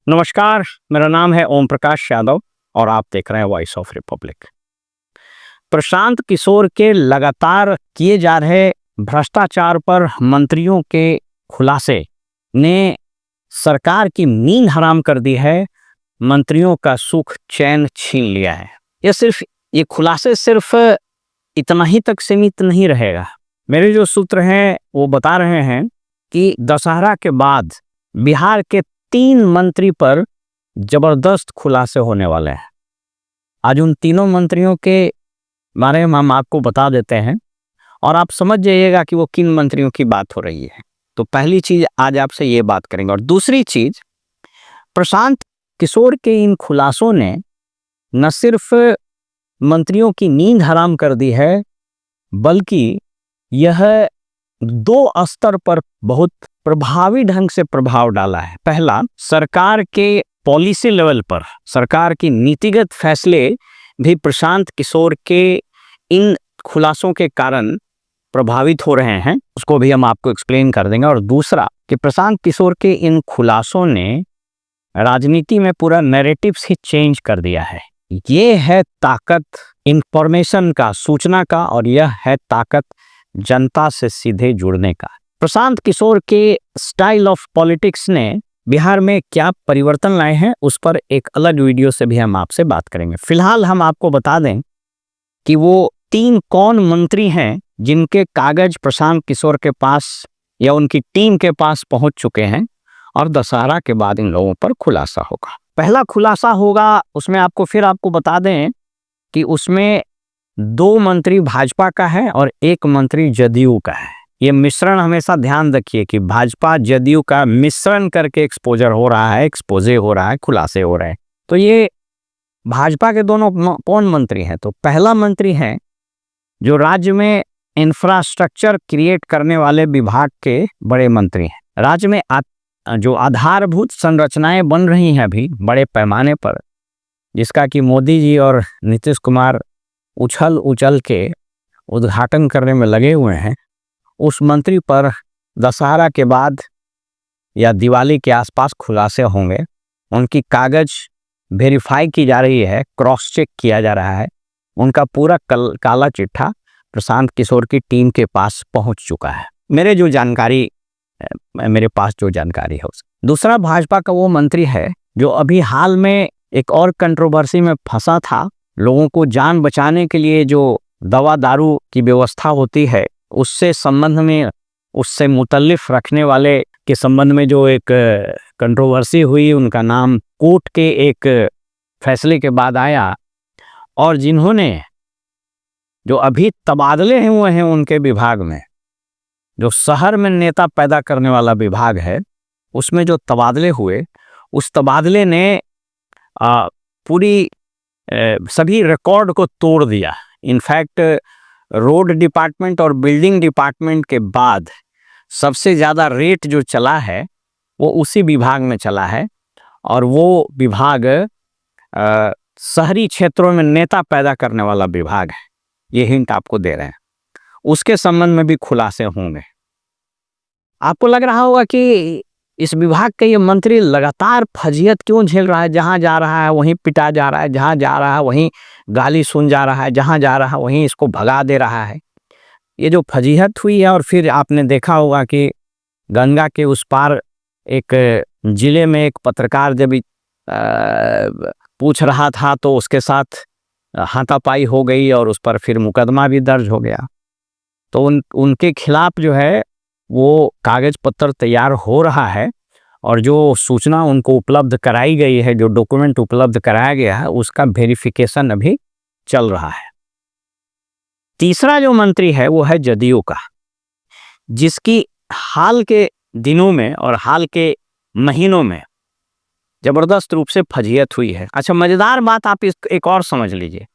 नमस्कार, मेरा नाम है ओम प्रकाश यादव और आप देख रहे हैं voice of Republic. Prashant Kishor के लगातार किए जा रहे भ्रष्टाचार पर मंत्रियों के खुलासे ने सरकार की नींद हराम कर दी है, मंत्रियों का सुख चैन छीन लिया है। ये खुलासे सिर्फ इतना ही तक सीमित नहीं रहेगा। मेरे जो सूत्र हैं वो बता रहे हैं कि दशहरा के बाद बिहार के 3 मंत्री पर जबरदस्त खुलासे होने वाले हैं। आज उन तीनों मंत्रियों के बारे में हम आपको बता देते हैं और आप समझ जाइएगा कि वो किन मंत्रियों की बात हो रही है। तो पहली चीज आज आपसे ये बात करेंगे और दूसरी चीज, प्रशांत किशोर के इन खुलासों ने न सिर्फ मंत्रियों की नींद हराम कर दी है, बल्कि यह 2 स्तर पर बहुत प्रभावी ढंग से प्रभाव डाला है। पहला, सरकार के पॉलिसी लेवल पर सरकार की नीतिगत फैसले भी प्रशांत किशोर के इन खुलासों के कारण प्रभावित हो रहे हैं, उसको भी हम आपको एक्सप्लेन कर देंगे। और दूसरा कि प्रशांत किशोर के इन खुलासों ने राजनीति में पूरा नैरेटिव ही चेंज कर दिया है। ये है ताकत इंफॉर्मेशन का, सूचना का, और यह है ताकत जनता से सीधे जुड़ने का। प्रशांत किशोर के स्टाइल ऑफ पॉलिटिक्स ने बिहार में क्या परिवर्तन लाए हैं, उस पर एक अलग वीडियो से भी हम आपसे बात करेंगे। फिलहाल हम आपको बता दें कि वो 3 कौन मंत्री हैं जिनके कागज प्रशांत किशोर के पास या उनकी टीम के पास पहुंच चुके हैं, और दशहरा के बाद इन लोगों पर खुलासा होगा। पहला खुलासा होगा, उसमें आपको बता दें कि उसमें 2 मंत्री भाजपा का है और 1 मंत्री जदयू का है। ये मिश्रण हमेशा ध्यान रखिए कि भाजपा जदयू का मिश्रण करके एक्सपोजे हो रहा है, खुलासे हो रहे हैं। तो ये भाजपा के दोनों कौन मंत्री हैं? तो पहला मंत्री है जो राज्य में इंफ्रास्ट्रक्चर क्रिएट करने वाले विभाग के बड़े मंत्री हैं। राज्य में जो आधारभूत संरचनाएं बन रही हैं अभी बड़े पैमाने पर, जिसका कि मोदी जी और नीतीश कुमार उछल के उद्घाटन करने में लगे हुए हैं, उस मंत्री पर दशहरा के बाद या दिवाली के आसपास खुलासे होंगे। उनकी कागज वेरीफाई की जा रही है, क्रॉस चेक किया जा रहा है। उनका पूरा काला चिट्ठा प्रशांत किशोर की टीम के पास पहुंच चुका है, मेरे पास जो जानकारी है उसकी। दूसरा भाजपा का वो मंत्री है जो अभी हाल में एक और कंट्रोवर्सी में फंसा था। लोगों को जान बचाने के लिए जो दवा दारू की व्यवस्था होती है, उससे मुतल्लिफ रखने वाले के संबंध में जो एक कंट्रोवर्सी हुई, उनका नाम कोर्ट के एक फैसले के बाद आया, और जिन्होंने जो अभी तबादले हुए हैं उनके विभाग में, जो शहर में नेता पैदा करने वाला विभाग है, उसमें जो तबादले हुए, उस तबादले ने पूरी सभी रिकॉर्ड को तोड़ दिया। इनफैक्ट रोड डिपार्टमेंट और बिल्डिंग डिपार्टमेंट के बाद सबसे ज़्यादा रेट जो चला है वो उसी विभाग में चला है, और वो विभाग शहरी क्षेत्रों में नेता पैदा करने वाला विभाग है। ये हिंट आपको दे रहे हैं। उसके संबंध में भी खुलासे होंगे। आपको लग रहा होगा कि इस विभाग का ये मंत्री लगातार फजीहत क्यों झेल रहा है? जहाँ जा रहा है वहीं पिटा जा रहा है, जहाँ जा रहा है वहीं गाली सुन जा रहा है, जहाँ जा रहा है वहीं इसको भगा दे रहा है। ये जो फजीहत हुई है, और फिर आपने देखा होगा कि गंगा के उस पार एक जिले में एक पत्रकार जब पूछ रहा था तो उसके साथ हाथापाई हो गई और उस पर फिर मुकदमा भी दर्ज हो गया। तो उनके खिलाफ जो है वो कागज पत्र तैयार हो रहा है, और जो सूचना उनको उपलब्ध कराई गई है, जो डॉक्यूमेंट उपलब्ध कराया गया है, उसका वेरिफिकेशन अभी चल रहा है। तीसरा जो मंत्री है वो है जदयू का, जिसकी हाल के दिनों में और हाल के महीनों में जबरदस्त रूप से फजीहत हुई है। अच्छा, मजेदार बात आप एक और समझ लीजिए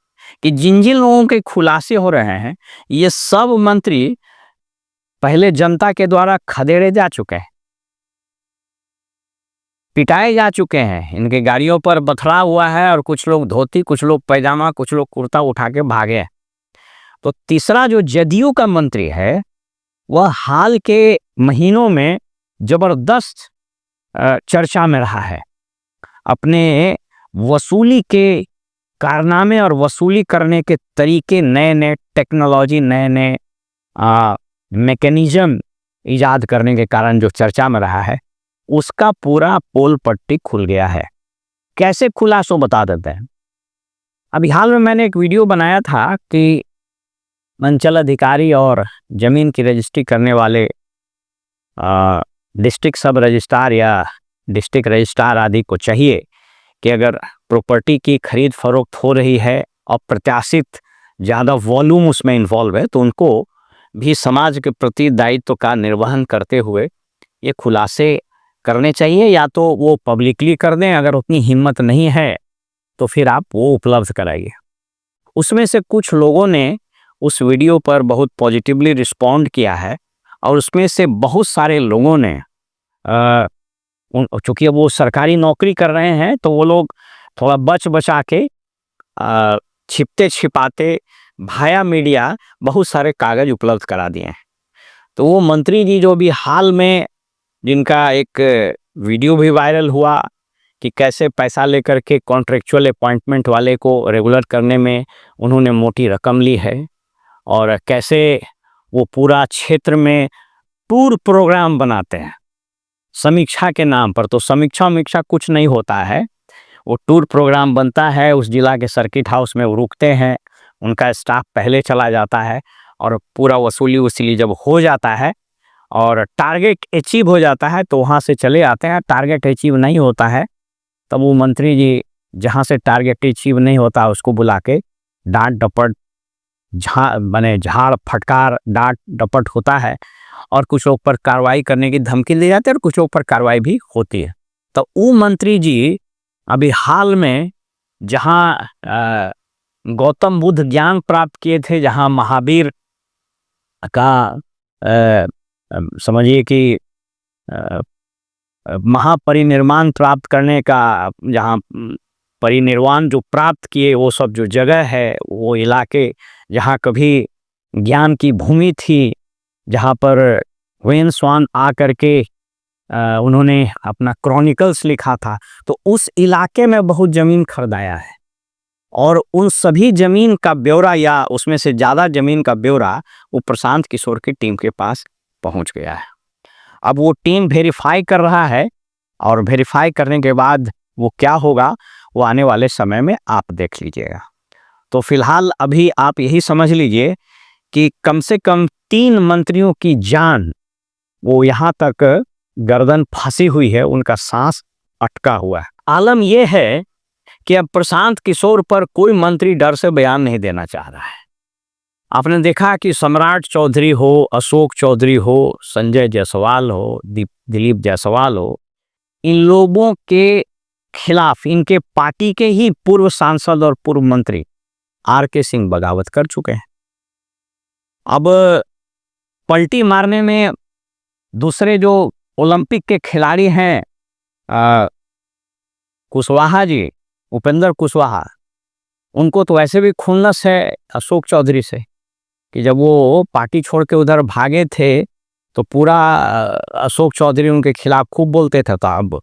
कि जिन लोगों के खुलासे हो रहे हैं, ये सब मंत्री पहले जनता के द्वारा खदेड़े जा चुके हैं, पिटाए जा चुके हैं। इनके गाड़ियों पर बथरा हुआ है, और कुछ लोग धोती, कुछ लोग पैजामा, कुछ लोग कुर्ता उठा के भागे। तो तीसरा जो जदयू का मंत्री है, वह हाल के महीनों में जबरदस्त चर्चा में रहा है। अपने वसूली के कारनामे और वसूली करने के तरीके, नए नए टेक्नोलॉजी, नए नए मैकेनिज्म इजाद करने के कारण जो चर्चा में रहा है, उसका पूरा पोल पट्टी खुल गया है। कैसे खुला सो बता देते हैं। अभी हाल में मैंने एक वीडियो बनाया था कि अंचल अधिकारी और ज़मीन की रजिस्ट्री करने वाले डिस्ट्रिक्ट सब रजिस्ट्रार या डिस्ट्रिक्ट रजिस्ट्रार आदि को चाहिए कि अगर प्रॉपर्टी की खरीद फरोख्त हो रही है, अप्रत्याशित ज़्यादा वॉल्यूम उसमें इन्वॉल्व है, तो उनको भी समाज के प्रति दायित्व का निर्वहन करते हुए ये खुलासे करने चाहिए, या तो वो पब्लिकली कर दें, अगर उतनी हिम्मत नहीं है तो फिर आप वो उपलब्ध कराइए। उसमें से कुछ लोगों ने उस वीडियो पर बहुत पॉजिटिवली रिस्पॉन्ड किया है, और उसमें से बहुत सारे लोगों ने चूँकि अब वो सरकारी नौकरी कर रहे हैं, तो वो लोग थोड़ा बचा के छिपते छिपाते भाया मीडिया बहुत सारे कागज़ उपलब्ध करा दिए हैं। तो वो मंत्री जी जो भी हाल में, जिनका एक वीडियो भी वायरल हुआ कि कैसे पैसा लेकर के कॉन्ट्रेक्चुअल अपॉइंटमेंट वाले को रेगुलर करने में उन्होंने मोटी रकम ली है, और कैसे वो पूरा क्षेत्र में टूर प्रोग्राम बनाते हैं समीक्षा के नाम पर। तो समीक्षा कुछ नहीं होता है, वो टूर प्रोग्राम बनता है, उस जिला के सर्किट हाउस में वो रुकते हैं, उनका स्टाफ पहले चला जाता है, और पूरा वसूली जब हो जाता है और टारगेट अचीव हो जाता है तो वहाँ से चले आते हैं। टारगेट अचीव नहीं होता है तब वो मंत्री जी जहाँ से टारगेट अचीव नहीं होता उसको बुला के डांट डपट झाड़ फटकार डांट डपट होता है, और कुछ लोग पर कार्रवाई करने की धमकी दी जाती है, और कुछ लोग पर कार्रवाई भी होती है। तो वो मंत्री जी अभी हाल में जहाँ गौतम बुद्ध ज्ञान प्राप्त किए थे, जहाँ महावीर का समझिए कि महापरिनिर्वाण प्राप्त करने का, जहाँ परिनिर्वाण जो प्राप्त किए, वो सब जो जगह है, वो इलाके जहाँ कभी ज्ञान की भूमि थी, जहाँ पर वेन स्वान आ करके उन्होंने अपना क्रॉनिकल्स लिखा था, तो उस इलाके में बहुत ज़मीन खरीदाया है, और उन सभी ज़मीन का ब्यौरा या उसमें से ज़्यादा ज़मीन का ब्यौरा वो प्रशांत किशोर की टीम के पास पहुंच गया है। अब वो टीम वेरीफाई कर रहा है, और वेरीफाई करने के बाद वो क्या होगा वो आने वाले समय में आप देख लीजिएगा। तो फिलहाल अभी आप यही समझ लीजिए कि कम से कम 3 मंत्रियों की जान वो यहाँ तक गर्दन फंसी हुई है, उनका सांस अटका हुआ है। आलम यह है कि अब प्रशांत किशोर पर कोई मंत्री डर से बयान नहीं देना चाह रहा है। आपने देखा कि सम्राट चौधरी हो, अशोक चौधरी हो, संजय जायसवाल हो, दिलीप जायसवाल हो, इन लोगों के खिलाफ इनके पार्टी के ही पूर्व सांसद और पूर्व मंत्री आर.के. सिंह बगावत कर चुके हैं। अब पलटी मारने में दूसरे जो ओलंपिक के खिलाड़ी हैं कुशवाहा जी, उपेंद्र कुशवाहा, उनको तो ऐसे भी खुन्नस है अशोक चौधरी से कि जब वो पार्टी छोड़ के उधर भागे थे तो पूरा अशोक चौधरी उनके खिलाफ खूब बोलते थे। तो अब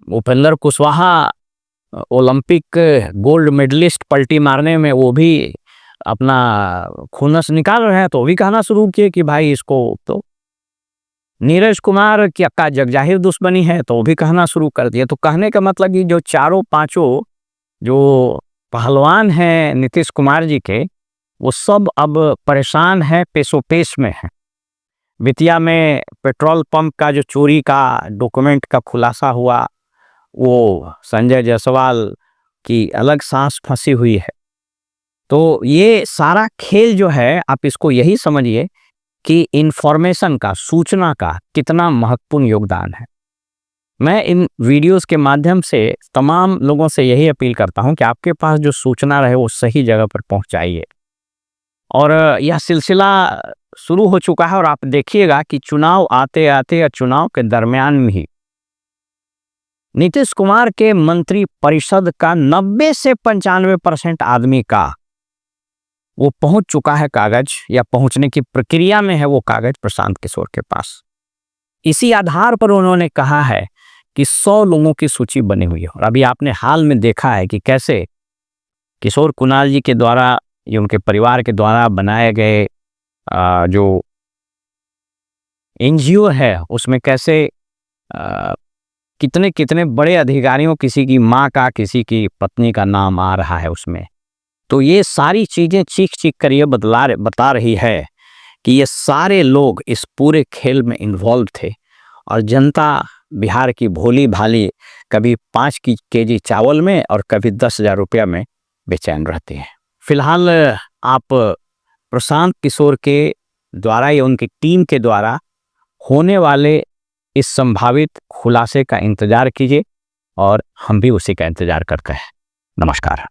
Upendra Kushwaha Olympic gold medalist पलटी मारने में वो भी अपना खुन्नस निकाल रहे हैं, तो भी कहना शुरू किए कि भाई इसको, तो नीरज कुमार की का जगजाहिर दुश्मनी है तो वो भी कहना शुरू कर दिया। तो कहने का मतलब कि जो चारों पांचों जो पहलवान हैं नीतीश कुमार जी के, वो सब अब परेशान हैं, पेशोपेश में हैं। बेतिया में पेट्रोल पंप का जो चोरी का डॉक्यूमेंट का खुलासा हुआ, वो संजय जायसवाल की अलग सांस फंसी हुई है। तो ये सारा खेल जो है, आप इसको यही समझिए कि इंफॉर्मेशन का, सूचना का कितना महत्वपूर्ण योगदान है। मैं इन वीडियोस के माध्यम से तमाम लोगों से यही अपील करता हूं कि आपके पास जो सूचना रहे वो सही जगह पर पहुंचाइए। और यह सिलसिला शुरू हो चुका है, और आप देखिएगा कि चुनाव आते आते या चुनाव के दरमियान में ही नीतीश कुमार के मंत्री परिषद का 90 से 95% आदमी का वो पहुंच चुका है कागज, या पहुंचने की प्रक्रिया में है वो कागज प्रशांत किशोर के पास। इसी आधार पर उन्होंने कहा है कि 100 लोगों की सूची बनी हुई है। और अभी आपने हाल में देखा है कि कैसे किशोर कुणाल जी के द्वारा, ये उनके परिवार के द्वारा बनाए गए जो एनजीओ है, उसमें कैसे कितने कितने बड़े अधिकारियों, किसी की माँ का, किसी की पत्नी का नाम आ रहा है उसमें। तो ये सारी चीज़ें चीख चीख कर ये बता रही है कि ये सारे लोग इस पूरे खेल में इन्वॉल्व थे और जनता बिहार की भोली भाली कभी 5 केजी चावल में और कभी 10,000 रुपया में बेचैन रहती है। फिलहाल आप प्रशांत किशोर के द्वारा या उनकी टीम के द्वारा होने वाले इस संभावित खुलासे का इंतजार कीजिए और हम भी उसी का इंतजार करते हैं। नमस्कार।